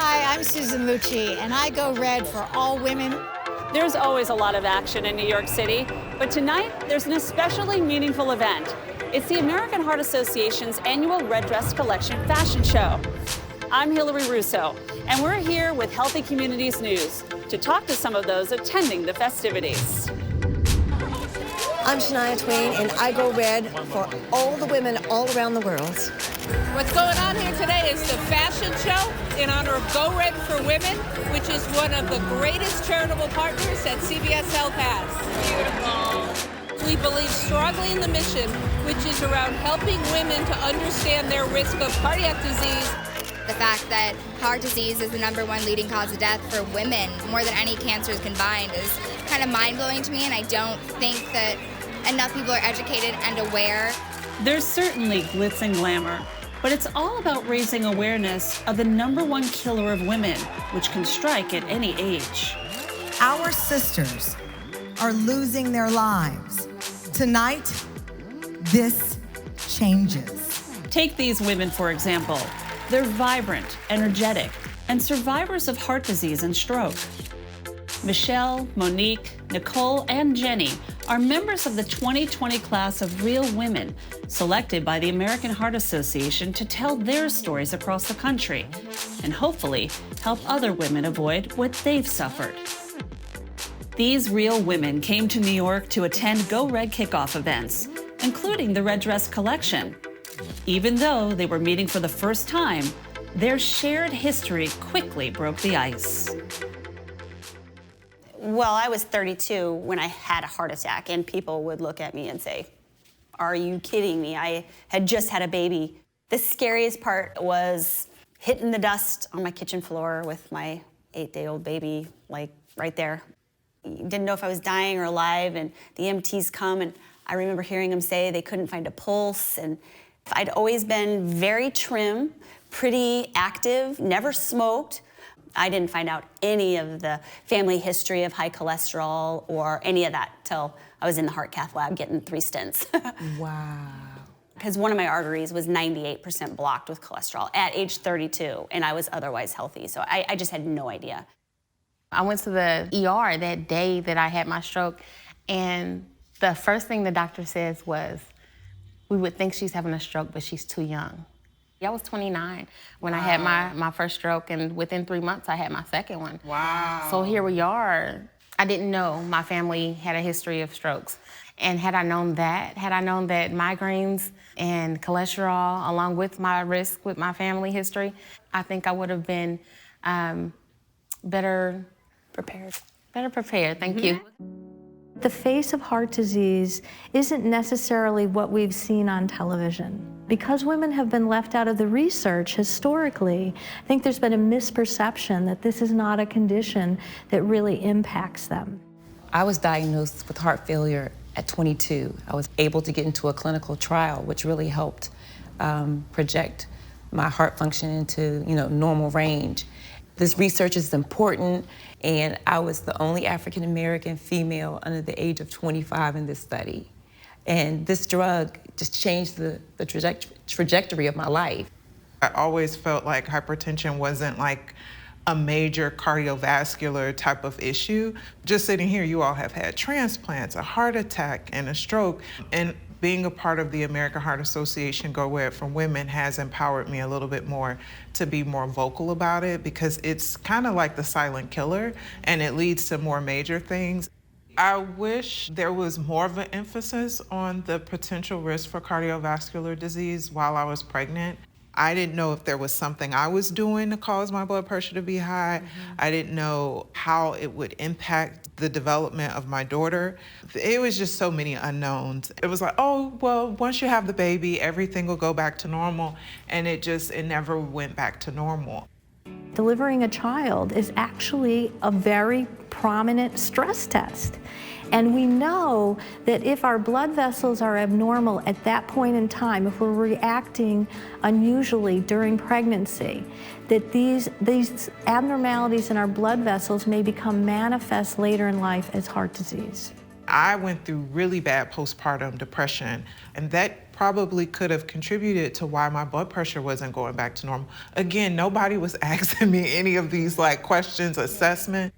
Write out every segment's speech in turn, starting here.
Hi, I'm Susan Lucci, and I go red for all women. There's always a lot of action in New York City, but tonight there's an especially meaningful event. It's the American Heart Association's annual Red Dress Collection fashion show. I'm Hilary Russo, and we're here with Healthy Communities News to talk to some of those attending the festivities. I'm Shania Twain, and I go red for all the women all around the world. What's going on here today is the fashion show in honor of Go Red for Women, which is one of the greatest charitable partners that CVS Health has. Beautiful. We believe strongly in the mission, which is around helping women to understand their risk of cardiac disease. The fact that heart disease is the #1 leading cause of death for women, more than any cancers combined, is kind of mind-blowing to me, and I don't think that enough people are educated and aware. There's certainly glitz and glamour, but it's all about raising awareness of the #1 killer of women, which can strike at any age. Our sisters are losing their lives. Tonight, this changes. Take these women, for example. They're vibrant, energetic, and survivors of heart disease and stroke. Michelle, Monique, Nicole, and Jenny are members of the 2020 class of Real Women, selected by the American Heart Association to tell their stories across the country and hopefully help other women avoid what they've suffered. These Real Women came to New York to attend Go Red kickoff events, including the Red Dress Collection. Even though they were meeting for the first time, their shared history quickly broke the ice. Well, I was 32 when I had a heart attack, and people would look at me and say, "Are you kidding me? I had just had a baby." The scariest part was hitting the dust on my kitchen floor with my 8-day-old baby, like right there. Didn't know if I was dying or alive, and the EMTs come, and I remember hearing them say they couldn't find a pulse, and I'd always been very trim, pretty active, never smoked. I didn't find out any of the family history of high cholesterol or any of that till I was in the heart cath lab getting 3 stents. Wow. Because one of my arteries was 98% blocked with cholesterol at age 32, and I was otherwise healthy, so I just had no idea. I went to the ER that day that I had my stroke, and the first thing the doctor says was, "We would think she's having a stroke, but she's too young." I was 29 when I had my first stroke, and within 3 months, I had my second one. Wow. So here we are. I didn't know my family had a history of strokes. And had I known that migraines and cholesterol, along with my risk with my family history, I think I would have been better prepared. Better prepared, thank you. The face of heart disease isn't necessarily what we've seen on television. Because women have been left out of the research historically, I think there's been a misperception that this is not a condition that really impacts them. I was diagnosed with heart failure at 22. I was able to get into a clinical trial, which really helped project my heart function into normal range. This research is important, and I was the only African-American female under the age of 25 in this study. And this drug just changed the trajectory of my life. I always felt like hypertension wasn't like a major cardiovascular type of issue. Just sitting here, you all have had transplants, a heart attack, and a stroke. And being a part of the American Heart Association Go Red for Women has empowered me a little bit more to be more vocal about it, because it's kind of like the silent killer, and it leads to more major things. I wish there was more of an emphasis on the potential risk for cardiovascular disease while I was pregnant. I didn't know if there was something I was doing to cause my blood pressure to be high. I didn't know how it would impact the development of my daughter. It was just so many unknowns. It was like, oh, well, once you have the baby, everything will go back to normal. And it never went back to normal. Delivering a child is actually a very prominent stress test. And we know that if our blood vessels are abnormal at that point in time, if we're reacting unusually during pregnancy, that these abnormalities in our blood vessels may become manifest later in life as heart disease. I went through really bad postpartum depression, and that probably could have contributed to why my blood pressure wasn't going back to normal. Again, nobody was asking me any of these like questions, assessment.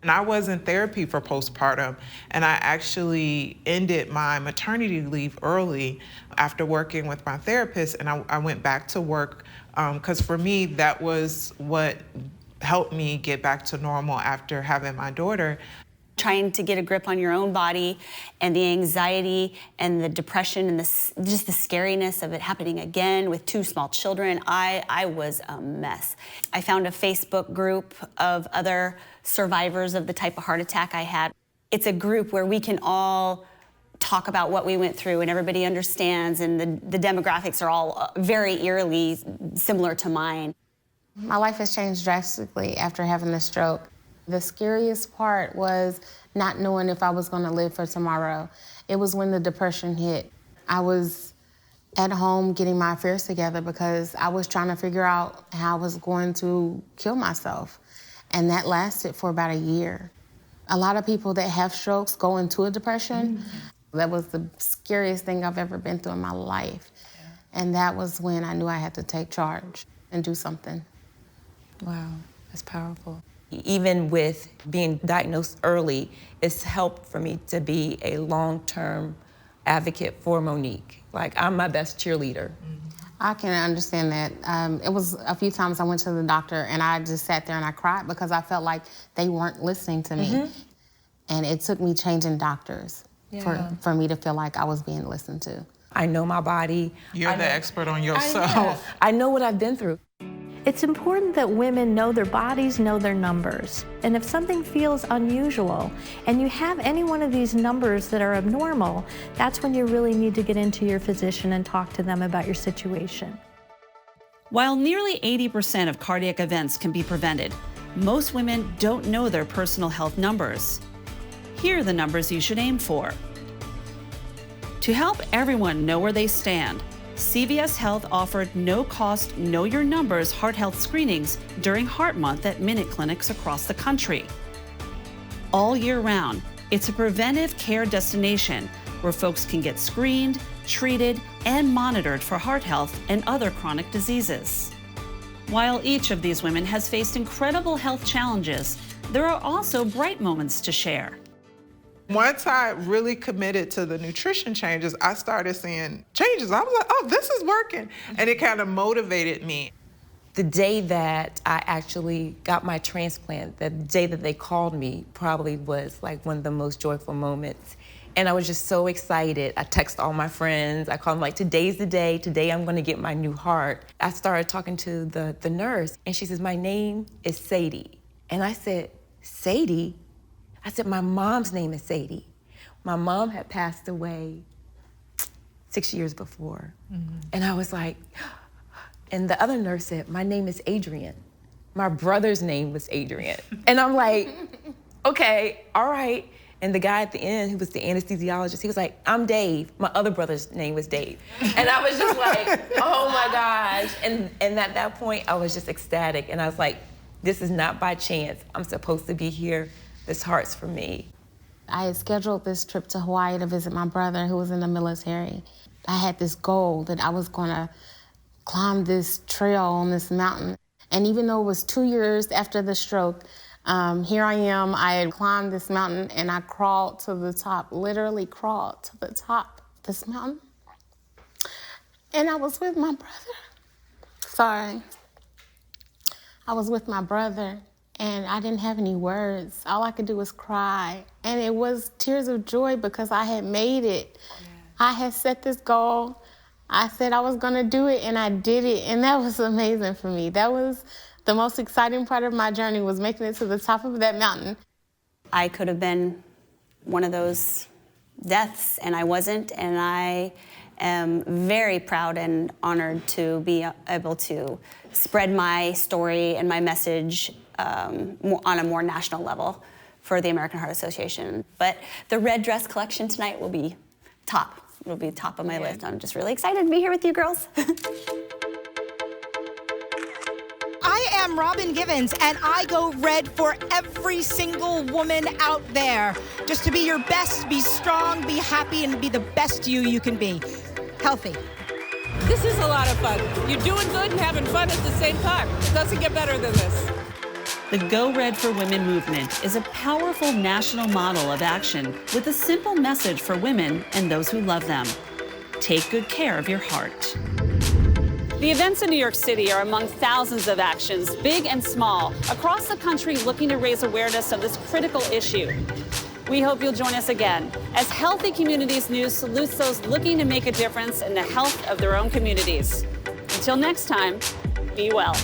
And I was in therapy for postpartum, and I actually ended my maternity leave early after working with my therapist, and I went back to work because for me, that was what helped me get back to normal after having my daughter. Trying to get a grip on your own body and the anxiety and the depression and just the scariness of it happening again with 2 small children, I was a mess. I found a Facebook group of other survivors of the type of heart attack I had. It's a group where we can all talk about what we went through and everybody understands, and the demographics are all very eerily similar to mine. My life has changed drastically after having the stroke. The scariest part was not knowing if I was going to live for tomorrow. It was when the depression hit. I was at home getting my affairs together because I was trying to figure out how I was going to kill myself. And that lasted for about a year. A lot of people that have strokes go into a depression. That was the scariest thing I've ever been through in my life. And that was when I knew I had to take charge and do something. Wow, that's powerful. Even with being diagnosed early, it's helped for me to be a long-term advocate for Monique. Like, I'm my best cheerleader. I can understand that. It was a few times I went to the doctor and I just sat there and I cried because I felt like they weren't listening to me. And it took me changing doctors for me to feel like I was being listened to. I know my body. You're the expert on yourself. I know what I've been through. It's important that women know their bodies, know their numbers. And if something feels unusual and you have any one of these numbers that are abnormal, that's when you really need to get into your physician and talk to them about your situation. While nearly 80% of cardiac events can be prevented, most women don't know their personal health numbers. Here are the numbers you should aim for. To help everyone know where they stand, CVS Health offered no-cost, Know Your Numbers heart health screenings during Heart Month at Minute clinics across the country. All year round, it's a preventive care destination where folks can get screened, treated, and monitored for heart health and other chronic diseases. While each of these women has faced incredible health challenges, there are also bright moments to share. Once I really committed to the nutrition changes, I started seeing changes. I was like, oh, this is working. And it kind of motivated me. The day that I actually got my transplant, the day that they called me, probably was like one of the most joyful moments. And I was just so excited. I text all my friends. I called them like, today's the day. Today I'm gonna get my new heart. I started talking to the nurse, and she says, my name is Sadie. And I said, Sadie? I said, my mom's name is Sadie. My mom had passed away 6 years before. And I was like, and the other nurse said, my name is Adrian. My brother's name was Adrian. And I'm like, okay, all right. And the guy at the end, who was the anesthesiologist, he was like, I'm Dave. My other brother's name was Dave. And I was just like, oh my gosh. And at that point, I was just ecstatic. And I was like, this is not by chance. I'm supposed to be here. This heart's for me. I had scheduled this trip to Hawaii to visit my brother who was in the military. I had this goal that I was gonna climb this trail on this mountain. And even though it was 2 years after the stroke, here I am, I had climbed this mountain and I crawled to the top, literally crawled to the top of this mountain. And I was with my brother. Sorry. I was with my brother. And I didn't have any words. All I could do was cry. And it was tears of joy because I had made it. I had set this goal. I said I was gonna do it, and I did it. And that was amazing for me. That was the most exciting part of my journey, was making it to the top of that mountain. I could have been one of those deaths, and I wasn't. And I am very proud and honored to be able to spread my story and my message on a more national level for the American Heart Association. But the red dress collection tonight will be top. It'll be top of my list. I'm just really excited to be here with you girls. I am Robin Givens, and I go red for every single woman out there. Just to be your best, be strong, be happy, and be the best you can be. Healthy. This is a lot of fun. You're doing good and having fun at the same time. It doesn't get better than this. The Go Red for Women movement is a powerful national model of action with a simple message for women and those who love them. Take good care of your heart. The events in New York City are among thousands of actions, big and small, across the country looking to raise awareness of this critical issue. We hope you'll join us again as Healthy Communities News salutes those looking to make a difference in the health of their own communities. Until next time, be well.